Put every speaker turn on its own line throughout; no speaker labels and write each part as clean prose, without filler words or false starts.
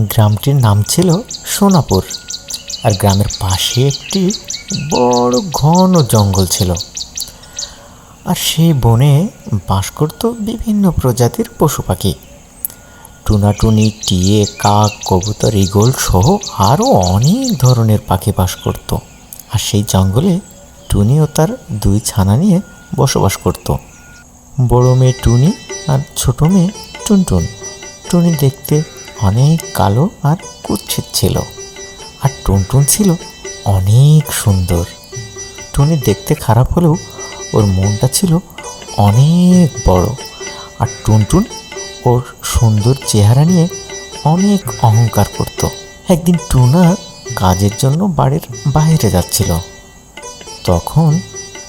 গ্রামটির নাম ছিল সোনাপুর। আর গ্রামের পাশে একটি বড় ঘন জঙ্গল ছিল। আর সেই বনে বাস করত বিভিন্ন প্রজাতির পশু পাখি। টুনাটুনি, টিয়ে, কাক, কবুতর, ঈগল সহ আরও অনেক ধরনের পাখি বাস করত। আর সেই জঙ্গলে টুনি ও তার 2 ছানা নিয়ে বসবাস করত, বড় মেয়ে টুনি আর ছোট মেয়ে টুনটুন। টুনি দেখতে অনেক কালো আর কুৎসিত ছিল, আর টুনটুন ছিল অনেক সুন্দর। টুনি দেখতে খারাপ হলেও ওর মনটা ছিল অনেক বড়। আর টুনটুন ওর সুন্দর চেহারা নিয়ে অনেক অহংকার করত। একদিন টুনা কাজের জন্য বাড়ির বাইরে যাচ্ছিল। তখন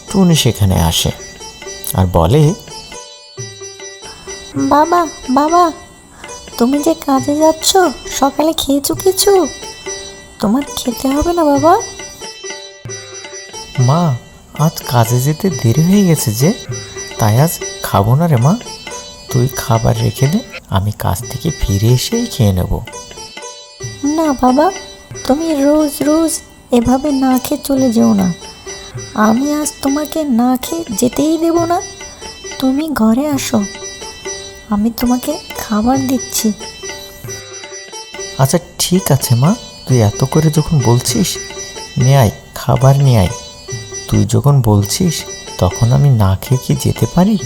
টুনি সেখানে আসে আর বলে,
বাবা বাবা, তুমি যে কাজে যাচ্ছ, সকালে খেয়েছো কিছু? তোমার খেতে হবে না বাবা?
মা, আজ কাজে যেতে দেরি হয়ে গেছে যে, তাই আজ খাবো না রে মা। তুই খাবার রেখে দে, আমি কাজ থেকে ফিরে এসেই খেয়ে নেব।
না বাবা, তুমি রোজ রোজ এভাবে না খেয়ে চলে যেও না। আমি আজ তোমাকে না খেয়ে যেতেই দেব না। তুমি ঘরে আসো, আমি তোমাকে খাবার দিচ্ছি।
আচ্ছা ঠিক আছে মা, তুই এত করে যখন বলছিস, নিয়ে আয়, খাবার নিয়ে আয়। তুই যখন বলছিস তখন আমি না খেয়ে কি যেতে পারি?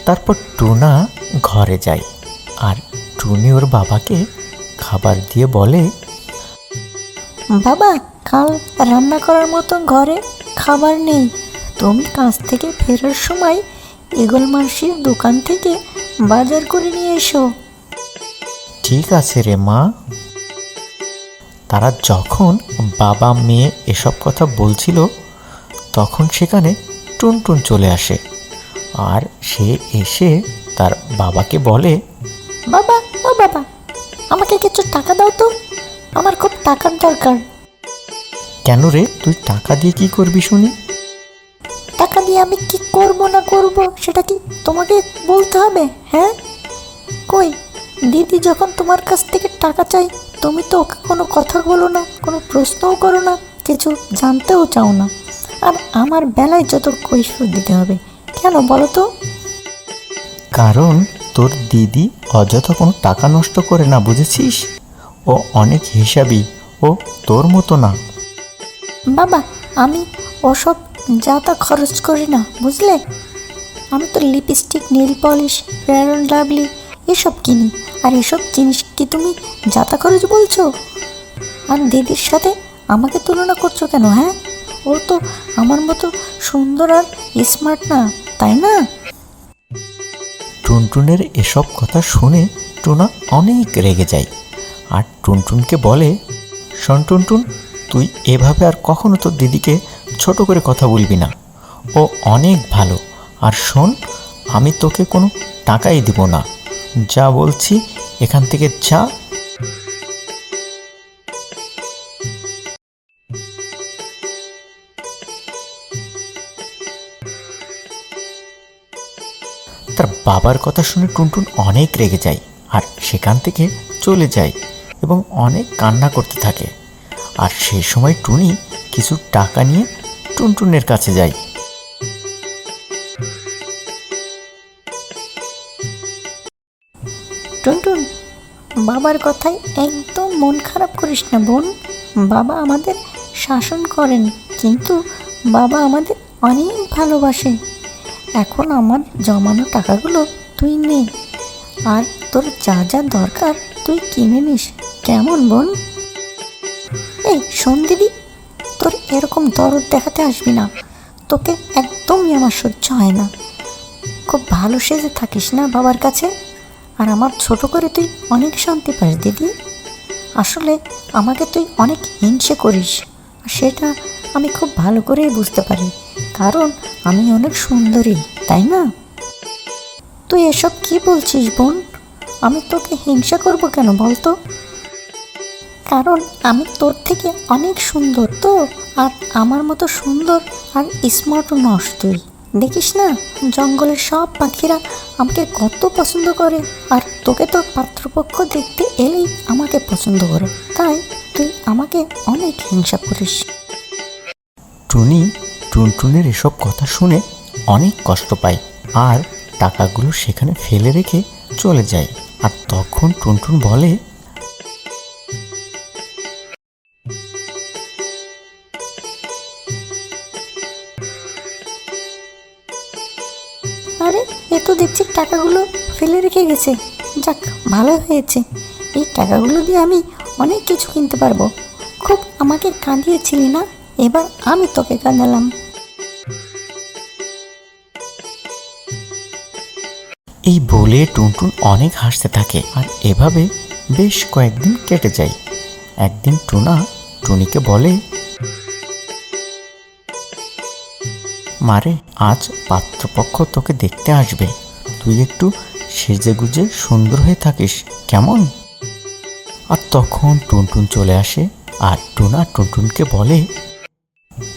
তারপর টুনা ঘরে যায় আর টুনি ওর বাবাকে খাবার দিয়ে বলে,
বাবা, কাল রান্না করার মতো ঘরে খাবার নেই। তুমি কাজ থেকে ফেরার সময় ঈগল মাসির দোকান থেকে বাজার করে নিয়ে এসো।
ঠিক আছে রে মা। তারা যখন বাবা মেয়ে এসব কথা বলছিল, তখন সেখানে টুনটুন চলে আসে। আর সে এসে তার বাবাকে বলে,
বাবা, ও বাবা, আমাকে কিছু টাকা দাও তো, আমার খুব টাকার দরকার।
কেন রে, তুই টাকা দিয়ে কি করবি শুনি?
টাকা দিয়ে আমি কি করব না করব সেটা কি তোমাকে বলতে হবে? হ্যাঁ, কই দিদি যখন তোমার কাছ থেকে টাকা চাই, তুমি তো ওকে কোনো কথা বলো না, কোনো প্রশ্নও করো না, কিছু জানতেও চাও না। আর আমার বেলায় যত কৈফিয়ত দিতে হবে কেন বলো তো?
কারণ তোর দিদি অযথা কোনো টাকা নষ্ট করে না, বুঝেছিস? ও অনেক হিসাবি, ও তোর মতো না।
বাবা, আমি ওসব যা তা খরচ করি না, বুঝলে? আমি তো lipstick, nail polish, fair and lovely এসব কিনি। আর এসব জিনিস কি তুমি যাতা খরচ বলছো? আর দিদির সাথে আমাকে তুলনা করছো কেন? হ্যাঁ, ও তো আমার মতো সুন্দর আর স্মার্ট না, তাই না?
টুনটুনের এসব কথা শুনে টুনা অনেক রেগে যায় আর টুনটুনকে বলে, শোন টুনটুন, তুই এভাবে আর কখনো তোর দিদিকে ছোট করে কথা বলবি না। ও অনেক ভালো। আর শোন, আমি তোকে কোনো টাকাই দিব না। যা বলছি এখান থেকে যা। তার বাবার কথা শুনে টুনটুন অনেক রেগে যায় আর সেখান থেকে চলে যায় এবং অনেক কান্না করতে থাকে। আর সেই সময় টুনি কিছু টাকা নিয়ে টুনটুনের কাছে যায়।
টুনটুন, বাবার কথায় একদম মন খারাপ করিস না বোন। বাবা আমাদের শাসন করেন, কিন্তু বাবা আমাদের অনেক ভালোবাসে। এখন আমার জমানো টাকাগুলো তুই নে, আর তোর যা যা দরকার তুই কিনে নিস, কেমন বোন? এই শোন দিদি, তোর এরকম দরদ দেখাতে আসবি না, তোকে একদমই আমার সহ্য হয় না। খুব ভালো সেজে থাকিস না বাবার কাছে, আর আমার ছোট করে তুই অনেক শান্তি পাস দিদি। আসলে আমাকে তুই অনেক হিংসে করিস, আর সেটা আমি খুব ভালো করেই বুঝতে পারি, কারণ আমি অনেক সুন্দরী, তাই না? তুই এসব কি বলছিস বোন? আমি তোকে হিংসা করব কেন বলতো? কারণ আমি তোর থেকে অনেক সুন্দর তো, আর আমার মতো সুন্দর আর স্মার্টও নস তুই। দেখিস না, জঙ্গলের সব পাখিরা আমাকে কত পছন্দ করে, আর তোকে তো পাত্রপক্ষ দেখতে এলেই আমাকে পছন্দ করে, তাই তুই আমাকে অনেক হিংসা করিস।
টুনি টুনটুনের এসব কথা শুনে অনেক কষ্ট পায় আর টাকাগুলো সেখানে ফেলে রেখে চলে যায়। আর তখন টুনটুন বলে,
আরে এ তো দেখছি টাকাগুলো ফেলে রেখে গেছে। যাক, ভালো হয়েছে, এই টাকাগুলো দিয়ে আমি অনেক কিছু কিনতে পারবো। খুব আমাকে কাঁদিয়েছিলি না, এবার আমি তোকে কাঁদালাম।
এই বলে টুনটুন অনেক হাসতে থাকে। আর এভাবে বেশ কয়েকদিন কেটে যায়। একদিন টুনা টুনিকে বলে, মারে, আজ পাত্রপক্ষ তোকে দেখতে আসবে, তুই একটু সেজেগুজে সুন্দর হয়ে থাকিস, কেমন? আর তখন টুনটুন চলে আসে আর টুনা টুনটুনকে বলে,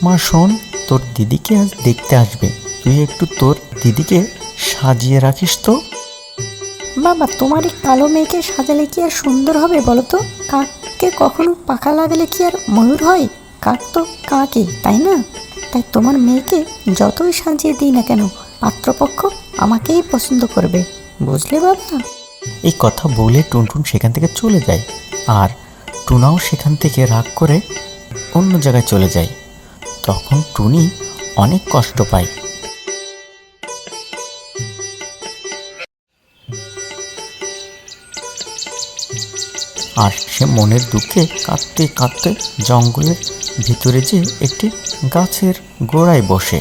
মা শোন, তোর দিদিকে আজ দেখতে আসবে, তুই একটু তোর দিদিকে সাজিয়ে রাখিস তো।
বাবা, তোমার এই কালো মেয়েকে সাজালে কি আর সুন্দর হবে বলো তো? কাককে কখনো পাখা লাগালে কি আর ময়ূর হয়? কাক তো কাকই, তাই না? তাই তোমার মেয়েকে যতই সাজিয়ে দিই না কেন, পাত্রপক্ষ আমাকেই পছন্দ করবে, বুঝলে বাবা?
এই কথা বলে টুনটুন সেখান থেকে চলে যায়। আর টুনাও সেখান থেকে রাগ করে অন্য জায়গায় চলে যায়। তখন টুনি অনেক কষ্ট পায়। আর সে মনের দুঃখে কাঁদতে কাঁদতে জঙ্গলের ভিতরে যে একটি গাছের গোড়ায় বসে।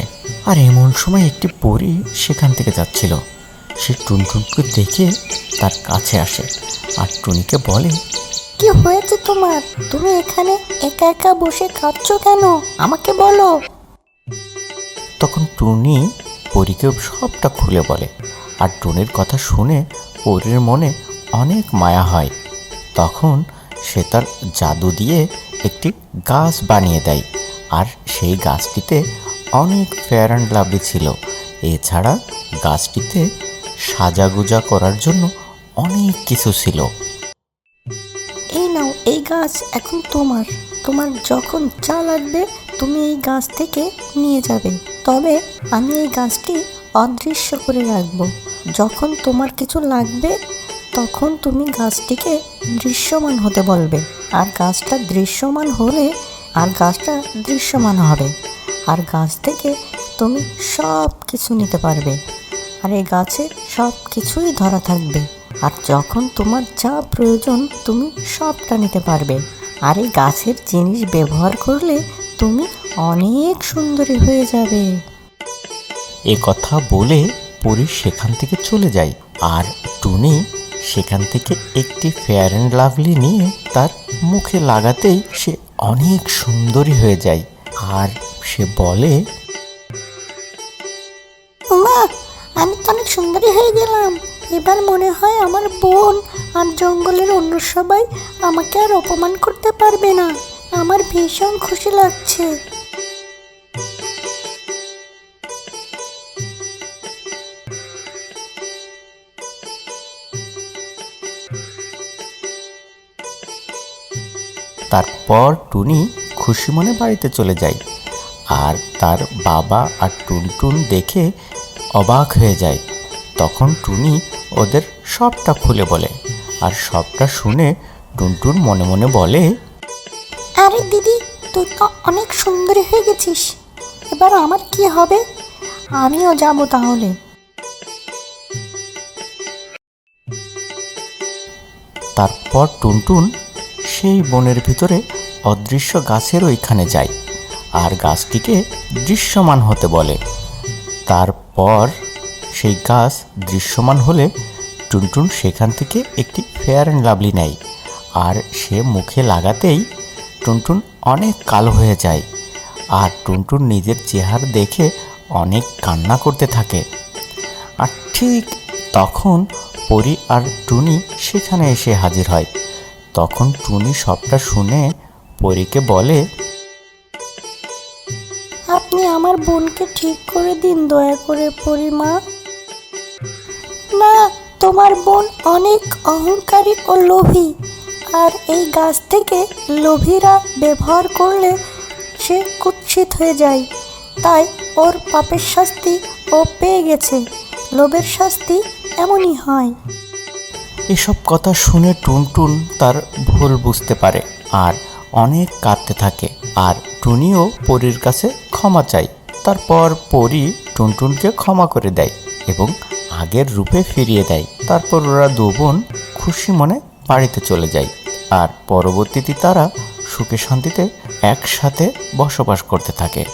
আর এমন সময় একটি পরী সেখান থেকে যাচ্ছিল। সে টুনটুনকে দেখে তার কাছে আসে আর টুনিকে বলে,
কি হয়েছে তোমার? তুমি এখানে একা একা বসে কাঁদছো কেন? আমাকে বলো।
তখন টুনি পরীকে সবটা খুলে বলে। আর টুনির কথা শুনে পরীর মনে অনেক মায়া হয়। তখন সে তার জাদু দিয়ে একটি গাছ বানিয়ে দেয়। আর সেই গাছটিতে অনেক ফেয়ার অ্যান্ড লাভলি ছিল। এছাড়া গাছটিতে সাজাগুজা করার জন্য অনেক কিছু ছিল।
এই নাও, এই গাছ এখন তোমার। তোমার যখন যা লাগবে তুমি এই গাছ থেকে নিয়ে যাবে। তবে আমি এই গাছটি অদৃশ্য করে রাখবো। যখন তোমার কিছু লাগবে তখন তুমি গাছটিকে দৃশ্যমান হতে বলবে। আর গাছটা দৃশ্যমান হলে গাছটা দৃশ্যমান হবে। আর গাছ থেকে তুমি সব কিছু নিতে পারবে। আর এই গাছে সব কিছুই ধরা থাকবে। আর যখন তোমার যা প্রয়োজন তুমি সবটা নিতে পারবে। আর এই গাছের জিনিস ব্যবহার করলে তুমি অনেক সুন্দরী হয়ে যাবে।
এ কথা বলে পরী সেখান থেকে চলে যায়। আর টুনি সেখান থেকে একটি ফেয়ার অ্যান্ড লাভলি নিয়ে তার মুখে লাগাতেই সে অনেক সুন্দরী হয়ে যায়। আর সে বলে,
মা, আমি তো অনেক সুন্দরী হয়ে গেলাম। এবার মনে হয় আমার বোন আর জঙ্গলের অন্য সবাই আমাকে আর অপমান করতে পারবে না। আমার ভীষণ খুশি লাগছে।
তারপর টুনি খুশি মনে বাড়িতে চলে যায়। আর তার বাবা আর টুনটুন দেখে অবাক হয়ে যায়। তখন টুনি ওদের সবটা খুলে বলে। আর সবটা শুনে টুনটুন মনে মনে বলে,
আরে দিদি, তুই তো অনেক সুন্দরী হয়ে গেছিস। এবার আমার কি হবে? আমিও যাব তাহলে।
তারপর টুনটুন সেই বনের ভিতরে অদৃশ্য গাছের ওইখানে যায় আর গাছটিকে দৃশ্যমান হতে বলে। তারপর সেই গাছ দৃশ্যমান হলে টুনটুন সেখান থেকে একটি ফেয়ার অ্যান্ড লাভলি নেয়। আর সে মুখে লাগাতেই টুনটুন অনেক কালো হয়ে যায়। আর টুনটুন নিজের চেহারা দেখে অনেক কান্না করতে থাকে। আর ঠিক তখন পরী আর টুনি সেখানে এসে হাজির হয়। তখন টুনি সবটা শুনে পরীকে বলে,
আপনি আমার বোনকে ঠিক করে দিন দয়া করে পরিমা। না, তোমার বোন অনেক অহংকারী ও লোভী, আর এই গাছ থেকে লোভীরা ব্যবহার করলে সে কুৎসিত হয়ে যায়। তাই ওর পাপের শাস্তি ও পেয়ে গেছে। লোভের শাস্তি এমনই হয়।
এসব কথা শুনে টুনটুন তার ভুল বুঝতে পারে আর অনেক কাঁদতে থাকে। আর টুনিও পরীর কাছে ক্ষমা চায়। তারপর পরী টুনটুনকে ক্ষমা করে দেয় এবং আগের রূপে ফিরিয়ে দেয়। তারপর ওরা দু বোন খুশি মনে বাড়িতে চলে যায়। আর পরবর্তীতে তারা সুখে শান্তিতে একসাথে বসবাস করতে থাকে।